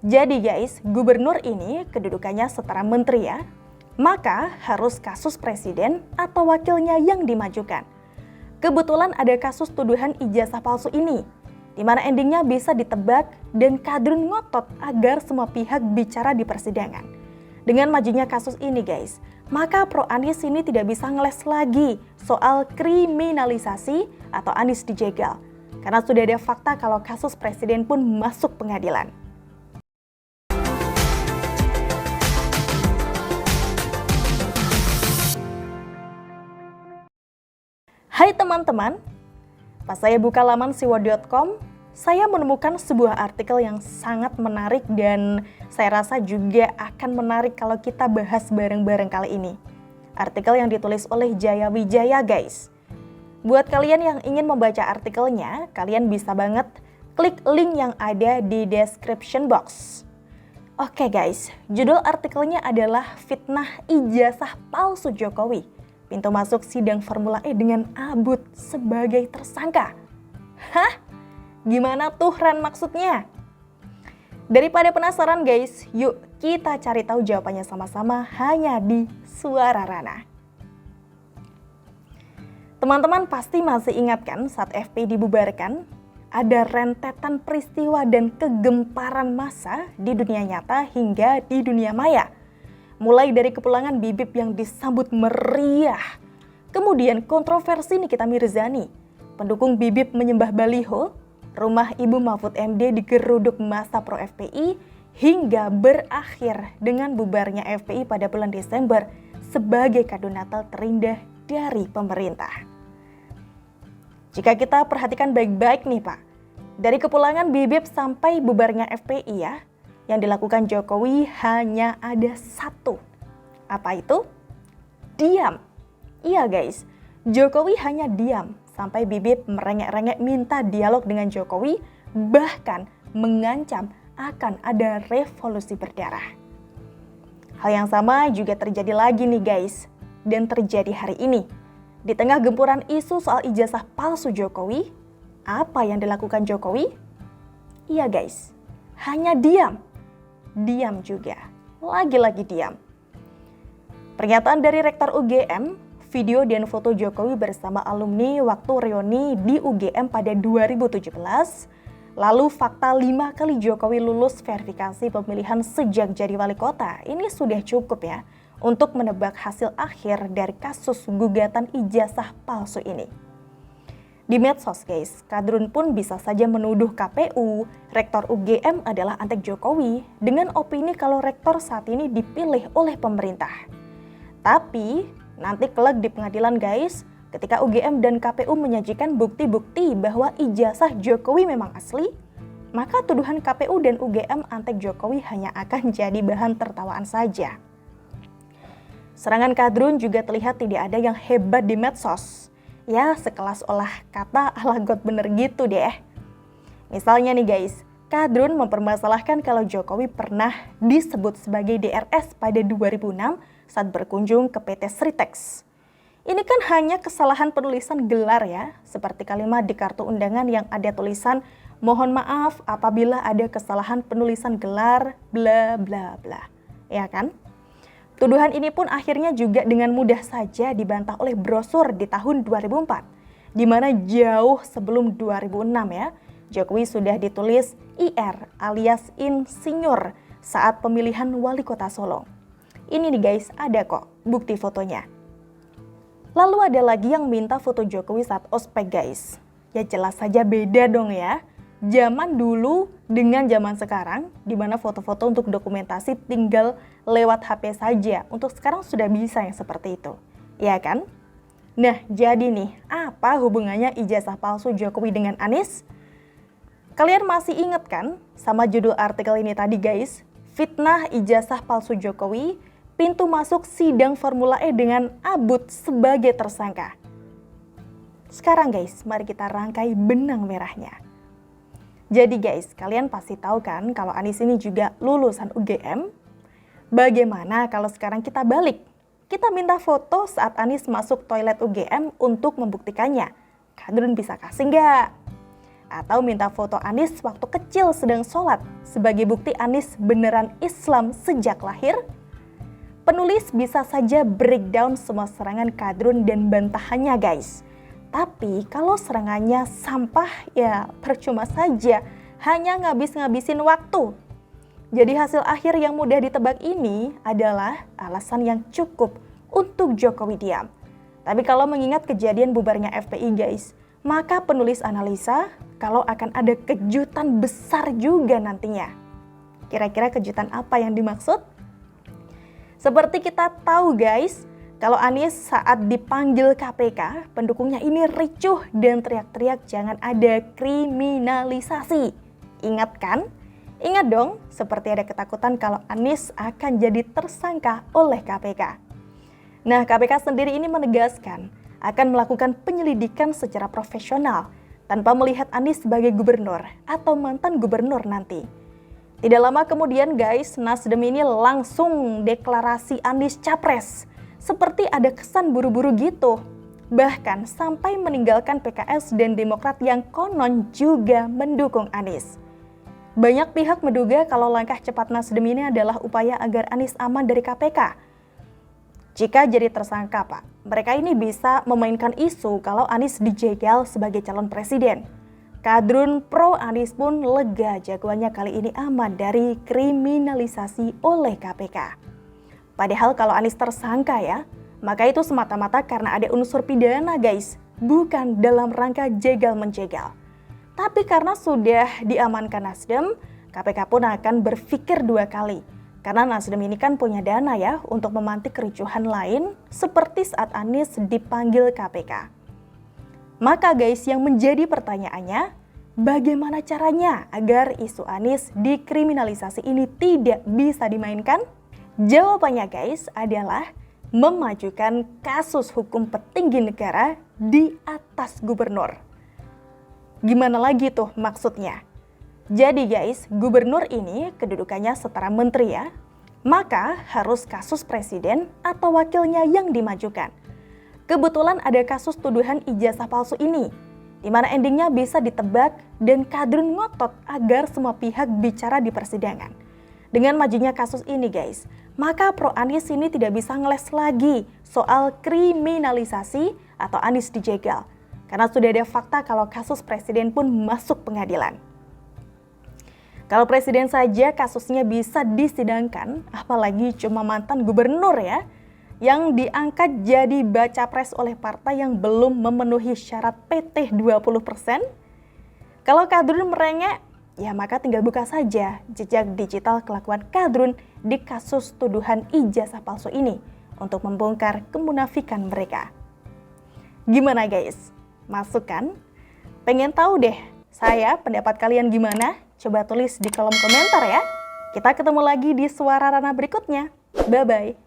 Jadi guys, gubernur ini kedudukannya setara menteri ya, maka harus kasus presiden atau wakilnya yang dimajukan. Kebetulan ada kasus tuduhan ijazah palsu ini, di mana endingnya bisa ditebak dan Kadrun ngotot agar semua pihak bicara di persidangan. Dengan majunya kasus ini guys, maka pro Anies ini tidak bisa ngeles lagi soal kriminalisasi atau Anies dijegal. Karena sudah ada fakta kalau kasus presiden pun masuk pengadilan. Hai teman-teman, pas saya buka laman siwa.com, saya menemukan sebuah artikel yang sangat menarik dan saya rasa juga akan menarik kalau kita bahas bareng-bareng kali ini. Artikel yang ditulis oleh Jaya Wijaya guys. Buat kalian yang ingin membaca artikelnya, kalian bisa banget klik link yang ada di description box. Oke guys, judul artikelnya adalah Fitnah Ijazah Palsu Jokowi. Pintu masuk sidang Formula E dengan Abut sebagai tersangka. Hah? Gimana tuh Ran maksudnya? Daripada penasaran guys, yuk kita cari tahu jawabannya sama-sama hanya di Suara Rana. Teman-teman pasti masih ingat kan saat FPI dibubarkan, ada rentetan peristiwa dan kegemparan massa di dunia nyata hingga di dunia maya. Mulai dari kepulangan Bibip yang disambut meriah, kemudian kontroversi Nikita Mirzani, pendukung Bibip menyembah baliho, rumah Ibu Mahfud MD digeruduk massa pro FPI, hingga berakhir dengan bubarnya FPI pada bulan Desember sebagai kado Natal terindah dari pemerintah. Jika kita perhatikan baik-baik nih Pak, dari kepulangan Bibip sampai bubarnya FPI ya, yang dilakukan Jokowi hanya ada satu. Apa itu? Diam. Iya guys, Jokowi hanya diam sampai Bibip merengek-rengek minta dialog dengan Jokowi, bahkan mengancam akan ada revolusi berdarah. Hal yang sama juga terjadi lagi nih guys, dan terjadi hari ini. Di tengah gempuran isu soal ijazah palsu Jokowi, apa yang dilakukan Jokowi? Iya guys, hanya diam. Diam juga, lagi-lagi diam. Pernyataan dari Rektor UGM, video dan foto Jokowi bersama alumni waktu reuni di UGM pada 2017, lalu fakta 5 kali Jokowi lulus verifikasi pemilihan sejak jadi wali kota, ini sudah cukup ya untuk menebak hasil akhir dari kasus gugatan ijazah palsu ini. Di medsos guys, Kadrun pun bisa saja menuduh KPU, Rektor UGM adalah antek Jokowi dengan opini kalau rektor saat ini dipilih oleh pemerintah. Tapi nanti kelak di pengadilan guys, ketika UGM dan KPU menyajikan bukti-bukti bahwa ijazah Jokowi memang asli, maka tuduhan KPU dan UGM antek Jokowi hanya akan jadi bahan tertawaan saja. Serangan Kadrun juga terlihat tidak ada yang hebat di medsos. Ya, sekelas olah kata ala God bener gitu deh. Misalnya nih guys, Kadrun mempermasalahkan kalau Jokowi pernah disebut sebagai DRS pada 2006 saat berkunjung ke PT Sritex. Ini kan hanya kesalahan penulisan gelar ya, seperti kalimat di kartu undangan yang ada tulisan mohon maaf apabila ada kesalahan penulisan gelar bla bla bla. Ya kan? Tuduhan ini pun akhirnya juga dengan mudah saja dibantah oleh brosur di tahun 2004, di mana jauh sebelum 2006 ya, Jokowi sudah ditulis IR alias insinyur saat pemilihan wali kota Solo. Ini nih guys, ada kok bukti fotonya. Lalu ada lagi yang minta foto Jokowi saat ospek guys. Ya jelas saja beda dong ya. Zaman dulu dengan zaman sekarang, di mana foto-foto untuk dokumentasi tinggal lewat HP saja. Untuk sekarang sudah bisa yang seperti itu, ya kan? Nah, jadi nih, apa hubungannya ijazah palsu Jokowi dengan Anies? Kalian masih ingat kan sama judul artikel ini tadi guys? Fitnah ijazah palsu Jokowi, pintu masuk sidang Formula E dengan Abut sebagai tersangka. Sekarang guys, mari kita rangkai benang merahnya. Jadi guys, kalian pasti tahu kan kalau Anies ini juga lulusan UGM? Bagaimana kalau sekarang kita balik? Kita minta foto saat Anies masuk toilet UGM untuk membuktikannya. Kadrun bisa kasih nggak? atau minta foto Anies waktu kecil sedang sholat sebagai bukti Anies beneran Islam sejak lahir? Penulis bisa saja breakdown semua serangan Kadrun dan bantahannya guys. Tapi kalau serangannya sampah ya percuma saja, hanya ngabis-ngabisin waktu. Jadi hasil akhir yang mudah ditebak ini adalah alasan yang cukup untuk Jokowi diam. Tapi kalau mengingat kejadian bubarnya FPI guys, maka penulis analisa kalau akan ada kejutan besar juga nantinya. Kira-kira kejutan apa yang dimaksud? Seperti kita tahu guys, kalau Anies saat dipanggil KPK, pendukungnya ini ricuh dan teriak-teriak jangan ada kriminalisasi. Ingat kan? Ingat dong, seperti ada ketakutan kalau Anies akan jadi tersangka oleh KPK. Nah, KPK sendiri ini menegaskan akan melakukan penyelidikan secara profesional tanpa melihat Anies sebagai gubernur atau mantan gubernur nanti. Tidak lama kemudian guys, Nasdem ini langsung deklarasi Anies capres. Seperti ada kesan buru-buru gitu. Bahkan sampai meninggalkan PKS dan Demokrat yang konon juga mendukung Anies. Banyak pihak menduga kalau langkah cepat Nasdem ini adalah upaya agar Anies aman dari KPK. Jika jadi tersangka Pak, mereka ini bisa memainkan isu kalau Anies dijegal sebagai calon presiden. Kadrun pro Anies pun lega jagoannya kali ini aman dari kriminalisasi oleh KPK. Padahal kalau Anies tersangka ya, maka itu semata-mata karena ada unsur pidana guys, bukan dalam rangka jegal-menjegal. Tapi karena sudah diamankan Nasdem, KPK pun akan berpikir dua kali. Karena Nasdem ini kan punya dana ya untuk memantik kericuhan lain seperti saat Anies dipanggil KPK. Maka guys, yang menjadi pertanyaannya, bagaimana caranya agar isu Anies dikriminalisasi ini tidak bisa dimainkan? Jawabannya guys adalah memajukan kasus hukum petinggi negara di atas gubernur. Gimana lagi tuh maksudnya? Jadi guys, gubernur ini kedudukannya setara menteri ya, maka harus kasus presiden atau wakilnya yang dimajukan. Kebetulan ada kasus tuduhan ijazah palsu ini, di mana endingnya bisa ditebak dan Kadrun ngotot agar semua pihak bicara di persidangan. Dengan majunya kasus ini guys, maka pro Anies ini tidak bisa ngeles lagi soal kriminalisasi atau Anies dijegal. Karena sudah ada fakta kalau kasus presiden pun masuk pengadilan. Kalau presiden saja kasusnya bisa disidangkan, apalagi cuma mantan gubernur ya, yang diangkat jadi baca pres oleh partai yang belum memenuhi syarat PT 20%. Kalau Kadrun merengek, ya maka tinggal buka saja jejak digital kelakuan Kadrun di kasus tuduhan ijazah palsu ini untuk membongkar kemunafikan mereka. Gimana guys? Masuk kan? Pengen tahu deh, pendapat kalian gimana? Coba tulis di kolom komentar ya. Kita ketemu lagi di Suara Rana berikutnya. Bye-bye.